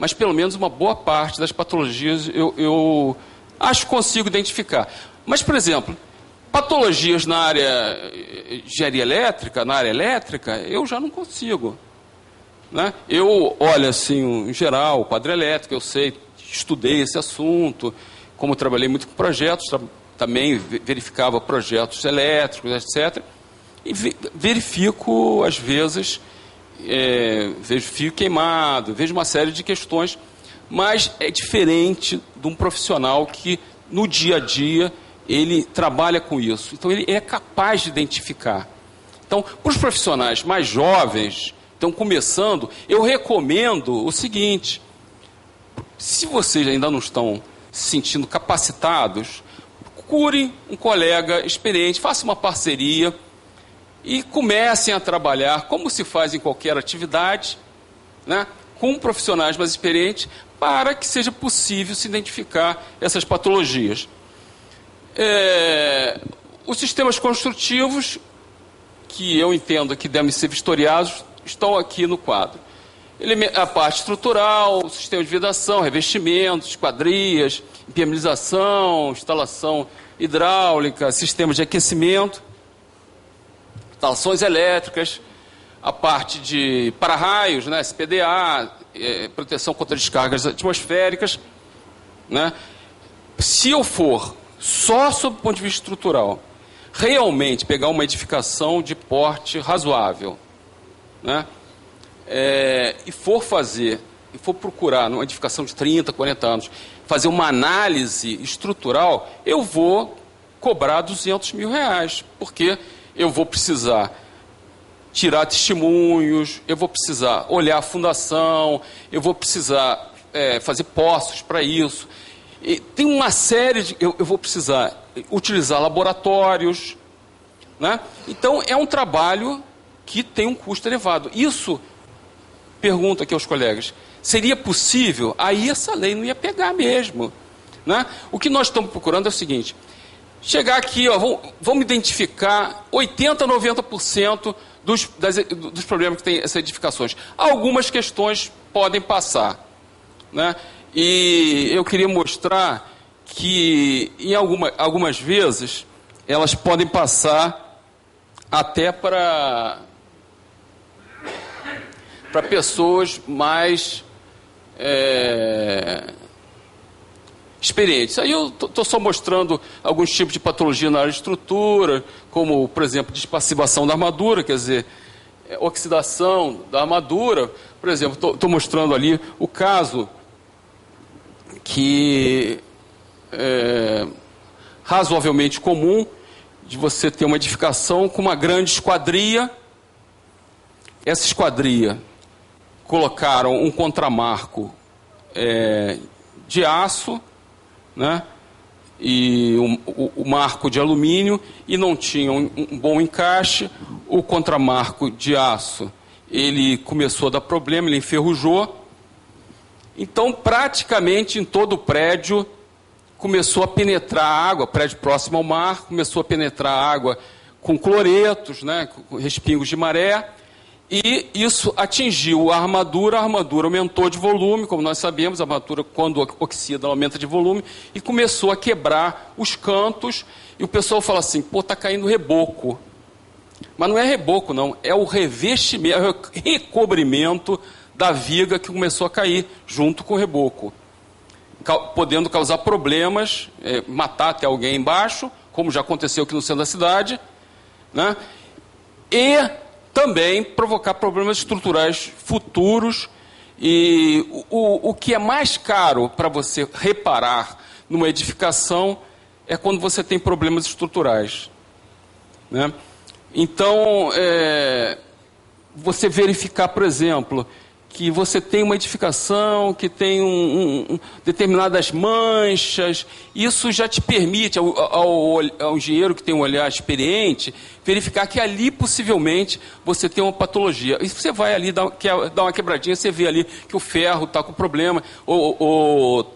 mas pelo menos uma boa parte das patologias eu acho que consigo identificar. Mas, por exemplo, patologias na área de engenharia elétrica, na área elétrica, eu já não consigo. Né? Eu olho assim, em geral, o quadro elétrico, eu sei, estudei esse assunto, como trabalhei muito com projetos, também verificava projetos elétricos, etc. E verifico, às vezes, vejo fio queimado, vejo uma série de questões, mas é diferente de um profissional que, no dia a dia, ele trabalha com isso. Então, ele é capaz de identificar. Então, para os profissionais mais jovens, estão começando, eu recomendo o seguinte: se vocês ainda não estão se sentindo capacitados, procurem um colega experiente, façam uma parceria e comecem a trabalhar, como se faz em qualquer atividade, né, com profissionais mais experientes, para que seja possível se identificar essas patologias. Os sistemas construtivos, que eu entendo que devem ser vistoriados, estão aqui no quadro. A parte estrutural, o sistema de vedação, revestimentos, esquadrias, impermeabilização, instalação hidráulica, sistemas de aquecimento, instalações elétricas, a parte de para-raios, né, SPDA, proteção contra descargas atmosféricas. Né? Se eu for só sob o ponto de vista estrutural, realmente pegar uma edificação de porte razoável, né, e for procurar numa edificação de 30, 40 anos, fazer uma análise estrutural, eu vou cobrar R$200 mil, porque eu vou precisar tirar testemunhos, eu vou precisar olhar a fundação, eu vou precisar fazer poços para isso. E tem uma série de... Eu vou precisar utilizar laboratórios, né? Então, é um trabalho que tem um custo elevado. Isso, pergunto aqui aos colegas, seria possível? Aí essa lei não ia pegar mesmo. Né? O que nós estamos procurando é o seguinte: chegar aqui, vamos identificar 80% a 90% dos problemas que tem essas edificações. Algumas questões podem passar. Né? E eu queria mostrar que, em algumas vezes, elas podem passar até para pessoas mais experientes. Aí eu estou só mostrando alguns tipos de patologia na área de estrutura, como, por exemplo, despassivação da armadura, quer dizer, oxidação da armadura. Por exemplo, estou mostrando ali o caso que é razoavelmente comum de você ter uma edificação com uma grande esquadria. Essa esquadria colocaram um contramarco de aço, né, e o marco de alumínio, e não tinha um bom encaixe. O contramarco de aço, ele começou a dar problema, ele enferrujou. Então, praticamente em todo o prédio começou a penetrar água, prédio próximo ao mar, começou a penetrar água com cloretos, né, com respingos de maré, e isso atingiu a armadura aumentou de volume, como nós sabemos, a armadura, quando oxida, aumenta de volume, e começou a quebrar os cantos, e o pessoal fala assim: pô, está caindo reboco. Mas não é reboco, não, é o revestimento, é o recobrimento da viga que começou a cair junto com o reboco, podendo causar problemas, matar até alguém embaixo, como já aconteceu aqui no centro da cidade, né? E também provocar problemas estruturais futuros. E o que é mais caro para você reparar numa edificação é quando você tem problemas estruturais, né? Então, você verificar, por exemplo, que você tem uma edificação que tem determinadas manchas, isso já te permite, ao engenheiro que tem um olhar experiente, verificar que ali possivelmente você tem uma patologia. E você vai ali, dar uma quebradinha, você vê ali que o ferro está com problema, ou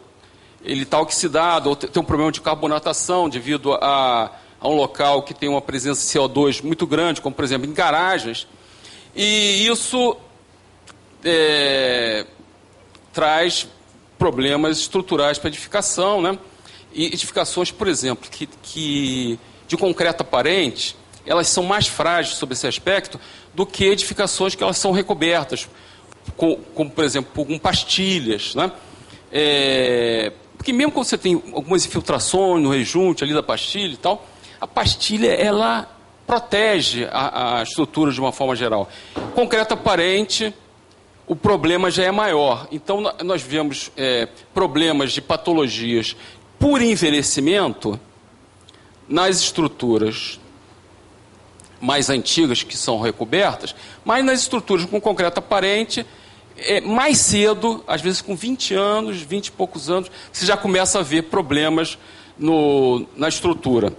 ele está oxidado, ou tem um problema de carbonatação devido a um local que tem uma presença de CO2 muito grande, como por exemplo em garagens. E isso traz problemas estruturais para a edificação, né? E edificações, por exemplo, que de concreto aparente, elas são mais frágeis sobre esse aspecto do que edificações que elas são recobertas, como por exemplo, com pastilhas, né? Porque mesmo quando você tem algumas infiltrações no rejunte ali da pastilha e tal, a pastilha, ela protege a estrutura de uma forma geral. Concreto aparente, o problema já é maior. Então, nós vemos problemas de patologias por envelhecimento nas estruturas mais antigas, que são recobertas, mas nas estruturas com concreto aparente, mais cedo, às vezes com 20 anos, 20 e poucos anos, você já começa a ver problemas na estrutura.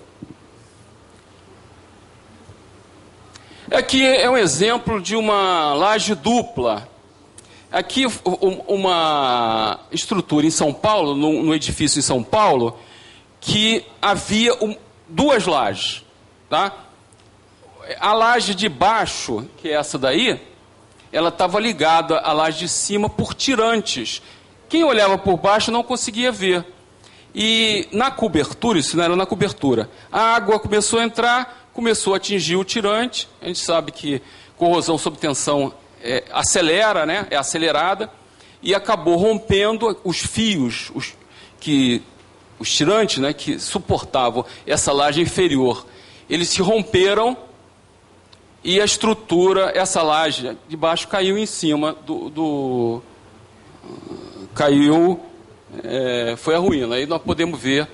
Aqui é um exemplo de uma laje dupla. Aqui uma estrutura em São Paulo, num edifício em São Paulo, que havia duas lajes, tá? A laje de baixo, que é essa daí, ela estava ligada à laje de cima por tirantes. Quem olhava por baixo não conseguia ver. E na cobertura, isso não era na cobertura, a água começou a entrar, começou a atingir o tirante. A gente sabe que corrosão sob tensão acelera, né? É acelerada, e acabou rompendo os fios, os tirantes, né, que suportavam essa laje inferior. Eles se romperam e a estrutura, essa laje de baixo caiu em cima caiu, foi a ruína. Aí nós podemos ver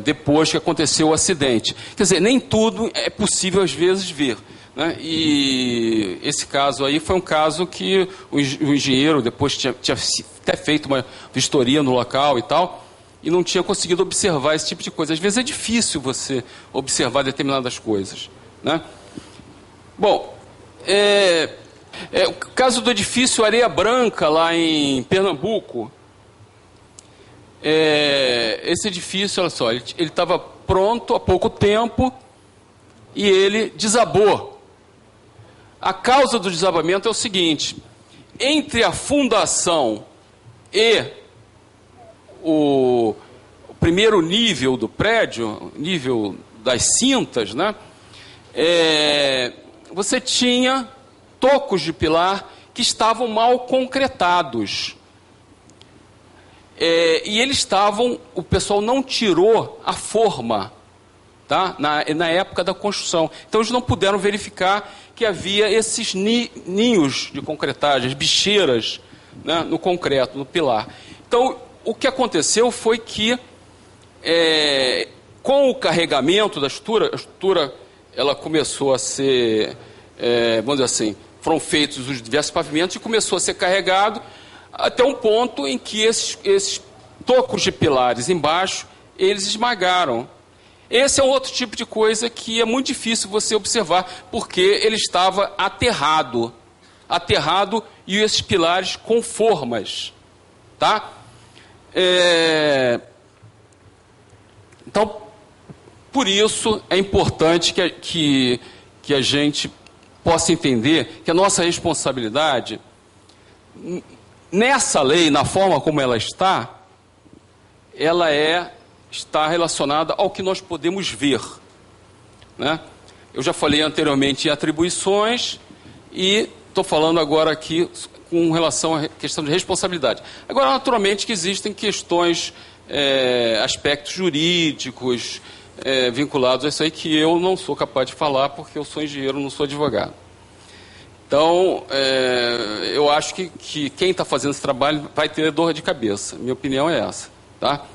depois que aconteceu o acidente. Quer dizer, nem tudo é possível às vezes ver, né? E esse caso aí foi um caso que o engenheiro depois tinha até feito uma vistoria no local e tal, e não tinha conseguido observar esse tipo de coisa. Às vezes é difícil você observar determinadas coisas, né? Bom, o caso do edifício Areia Branca, lá em Pernambuco, esse edifício, olha só, ele estava pronto há pouco tempo e ele desabou. A causa do desabamento é o seguinte: entre a fundação e o primeiro nível do prédio, nível das cintas, né, você tinha tocos de pilar que estavam mal concretados. E eles estavam, o pessoal não tirou a forma, tá? Na época da construção. Então eles não puderam verificar que havia esses ninhos de concretagem, bicheiras, né, no concreto, no pilar. Então o que aconteceu foi que, com o carregamento da estrutura, a estrutura ela começou a ser, vamos dizer assim, foram feitos os diversos pavimentos e começou a ser carregado até um ponto em que esses tocos de pilares embaixo, eles esmagaram. Esse é um outro tipo de coisa que é muito difícil você observar, porque ele estava aterrado e esses pilares com formas, tá? Então, por isso é importante que a gente possa entender que a nossa responsabilidade nessa lei, na forma como ela está relacionada ao que nós podemos ver, né? Eu já falei anteriormente em atribuições e estou falando agora aqui com relação à questão de responsabilidade. Agora, naturalmente, que existem questões, aspectos jurídicos vinculados a isso aí que eu não sou capaz de falar porque eu sou engenheiro, não sou advogado. Então, eu acho que quem está fazendo esse trabalho vai ter dor de cabeça. Minha opinião é essa, tá?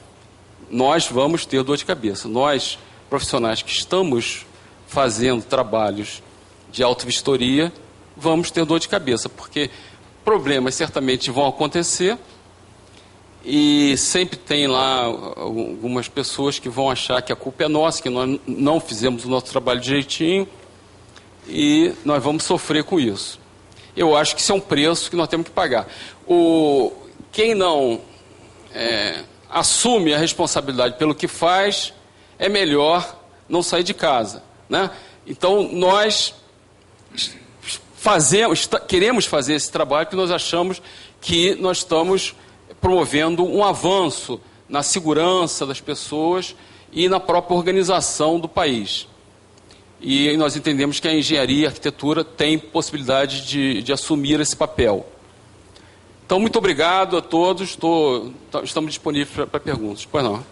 Nós vamos ter dor de cabeça. Nós, profissionais que estamos fazendo trabalhos de autovistoria, vamos ter dor de cabeça, porque problemas certamente vão acontecer e sempre tem lá algumas pessoas que vão achar que a culpa é nossa, que nós não fizemos o nosso trabalho direitinho e nós vamos sofrer com isso. Eu acho que isso é um preço que nós temos que pagar. Quem não assume a responsabilidade pelo que faz, é melhor não sair de casa, né? Então, nós queremos fazer esse trabalho que nós achamos que nós estamos promovendo um avanço na segurança das pessoas e na própria organização do país. E nós entendemos que a engenharia e a arquitetura têm possibilidade de assumir esse papel. Então, muito obrigado a todos. Estamos disponíveis para perguntas. Pois não.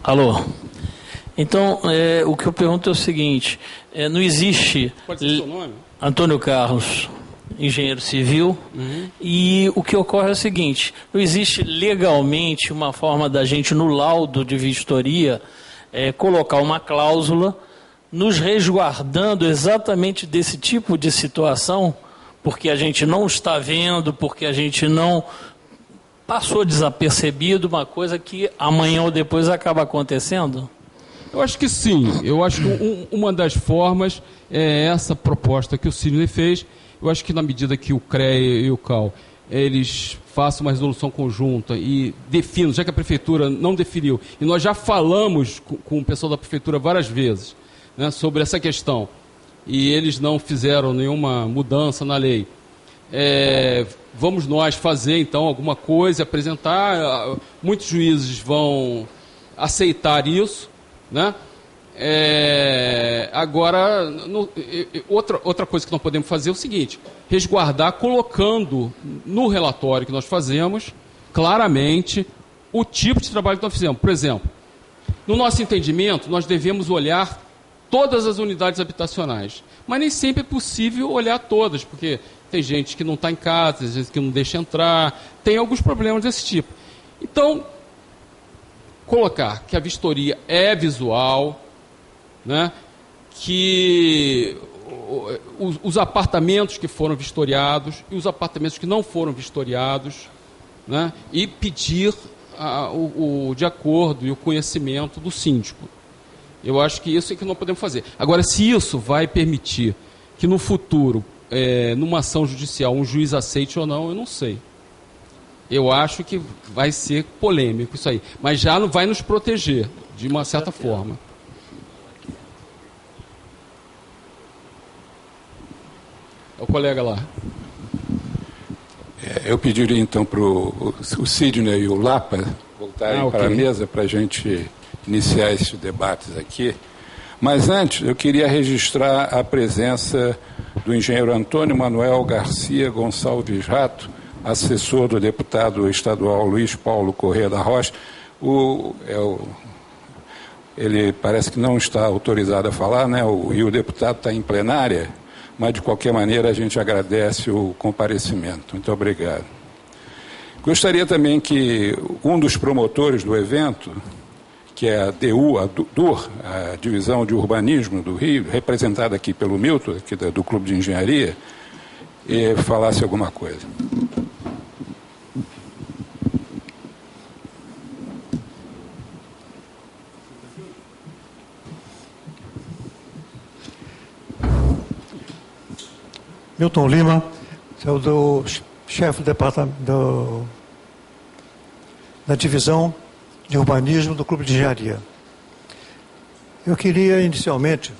Alô? Então, o que eu pergunto é o seguinte, não existe... Pode ser seu nome? Antônio Carlos, engenheiro civil, e o que ocorre é o seguinte, não existe legalmente uma forma da gente, no laudo de vistoria, colocar uma cláusula nos resguardando exatamente desse tipo de situação, porque a gente não está vendo, porque a gente não... Passou desapercebido uma coisa que amanhã ou depois acaba acontecendo? Eu acho que sim. Eu acho que uma das formas é essa proposta que o Sidney fez. Eu acho que na medida que o CREA e o CAL eles façam uma resolução conjunta e definam, já que a Prefeitura não definiu, e nós já falamos com o pessoal da Prefeitura várias vezes, né, sobre essa questão, e eles não fizeram nenhuma mudança na lei. Vamos nós fazer, então, alguma coisa, apresentar. Muitos juízes vão aceitar isso, né? Agora, outra coisa que nós podemos fazer é o seguinte, resguardar colocando no relatório que nós fazemos, claramente, o tipo de trabalho que nós fizemos. Por exemplo, no nosso entendimento, nós devemos olhar todas as unidades habitacionais, mas nem sempre é possível olhar todas, porque... Tem gente que não está em casa, tem gente que não deixa entrar, tem alguns problemas desse tipo. Então, colocar que a vistoria é visual, né, que os apartamentos que foram vistoriados e os apartamentos que não foram vistoriados, né, e pedir o de acordo e o conhecimento do síndico. Eu acho que isso é que nós podemos fazer. Agora, se isso vai permitir que no futuro... numa ação judicial, um juiz aceite ou não, eu não sei. Eu acho que vai ser polêmico isso aí. Mas já não vai nos proteger, de uma certa forma. É o colega lá. Eu pediria, então, para o Sidney e o Lapa voltarem para a mesa para a gente iniciar esses debates aqui. Mas antes, eu queria registrar a presença do engenheiro Antônio Manuel Garcia Gonçalves Rato, assessor do deputado estadual Luiz Paulo Corrêa da Rocha. Ele parece que não está autorizado a falar, né? E o deputado está em plenária, mas de qualquer maneira a gente agradece o comparecimento. Muito obrigado. Gostaria também que um dos promotores do evento, que é a DUR, a Divisão de Urbanismo do Rio, representada aqui pelo Milton, aqui do Clube de Engenharia, falasse alguma coisa. Milton Lima, sou do chefe do departamento da Divisão de Urbanismo do Clube de Engenharia. Eu queria, inicialmente,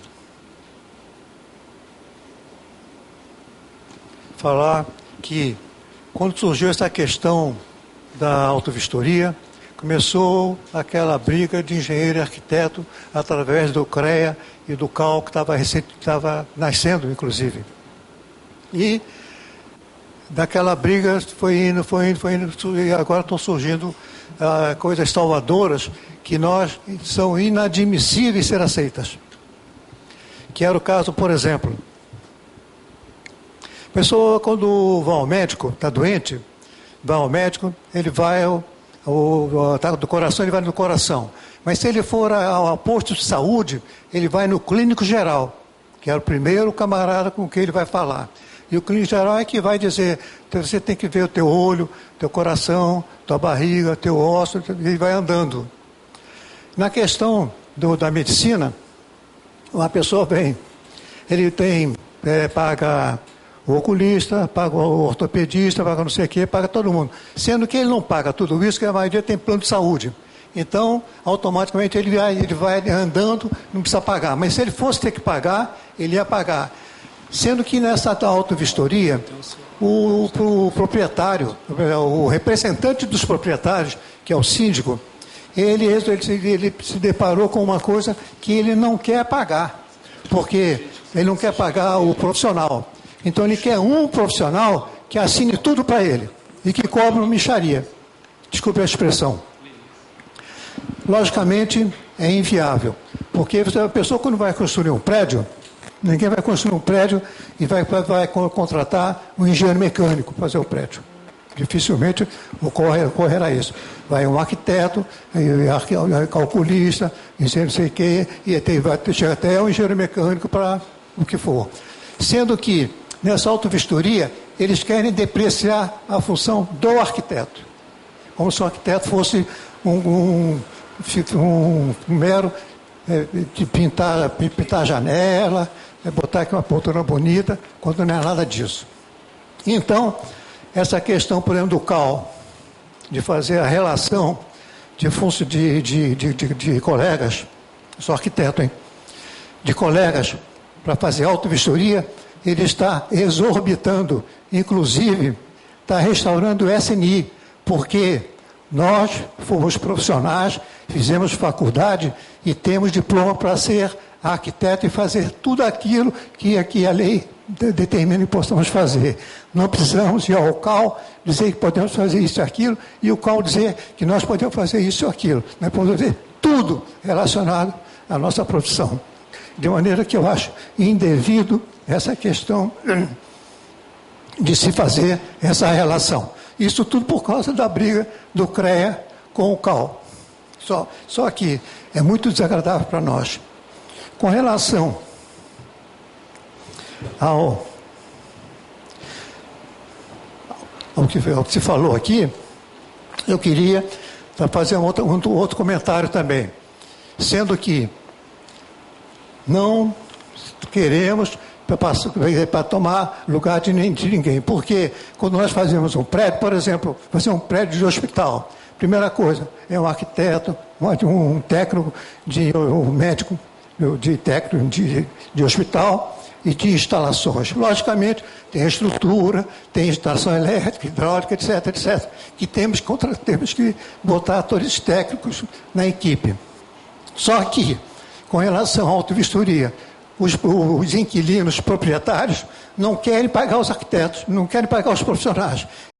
falar que, quando surgiu essa questão da autovistoria, começou aquela briga de engenheiro e arquiteto através do CREA e do CAL, que estava nascendo, inclusive. E daquela briga foi indo, e agora estão surgindo coisas salvadoras que são inadmissíveis ser aceitas. Que era o caso, por exemplo, a pessoa quando vai ao médico, está doente, vai ao médico, ele vai tá do coração, ele vai no coração. Mas se ele for ao posto de saúde, ele vai no clínico geral, que é o primeiro camarada com quem ele vai falar. E o clínico geral é que vai dizer, você tem que ver o teu olho, teu coração, tua barriga, teu osso, e vai andando. Na questão da medicina, uma pessoa vem, ele paga o oculista, paga o ortopedista, paga não sei o quê, paga todo mundo. Sendo que ele não paga tudo isso, que a maioria tem plano de saúde. Então, automaticamente ele vai andando, não precisa pagar. Mas se ele fosse ter que pagar, ele ia pagar. Sendo que nessa autovistoria, o proprietário, o representante dos proprietários, que é o síndico, ele se deparou com uma coisa que ele não quer pagar, porque ele não quer pagar o profissional. Então ele quer um profissional que assine tudo para ele e que cobre uma mixaria. Desculpe a expressão. Logicamente é inviável, porque a pessoa quando vai construir um prédio, ninguém vai construir um prédio e vai contratar um engenheiro mecânico para fazer o prédio. Dificilmente ocorrerá isso. Vai um arquiteto, calculista, engenheiro não sei o quê, e vai chegar até um engenheiro mecânico para o que for. Sendo que, nessa autovistoria, eles querem depreciar a função do arquiteto. Como se o arquiteto fosse um mero de pintar a janela, botar aqui uma poltrona bonita, quando não é nada disso. Então, essa questão, por exemplo, do CAL, de fazer a relação de colegas, sou arquiteto, hein? De colegas, para fazer autovistoria, ele está exorbitando, inclusive está restaurando o SNI, porque nós fomos profissionais, fizemos faculdade e temos diploma para ser arquiteto e fazer tudo aquilo que aqui a lei determina que possamos fazer. Não precisamos ir ao CAL dizer que podemos fazer isso e aquilo, e o CAL dizer que nós podemos fazer isso e aquilo. Nós podemos fazer tudo relacionado à nossa profissão. De maneira que eu acho indevido essa questão de se fazer essa relação. Isso tudo por causa da briga do CREA com o CAL. Só que é muito desagradável para nós. Com relação ao que se falou aqui, eu queria fazer um outro comentário também. Sendo que não queremos para tomar lugar de ninguém. Porque quando nós fazemos um prédio, por exemplo, fazer um prédio de hospital, primeira coisa, é um arquiteto, um técnico, um médico, de técnico de hospital e de instalações. Logicamente, tem a estrutura, tem instalação elétrica, hidráulica, etc., etc., que temos que botar atores técnicos na equipe. Só que, com relação à autovistoria, os inquilinos proprietários não querem pagar os arquitetos, não querem pagar os profissionais.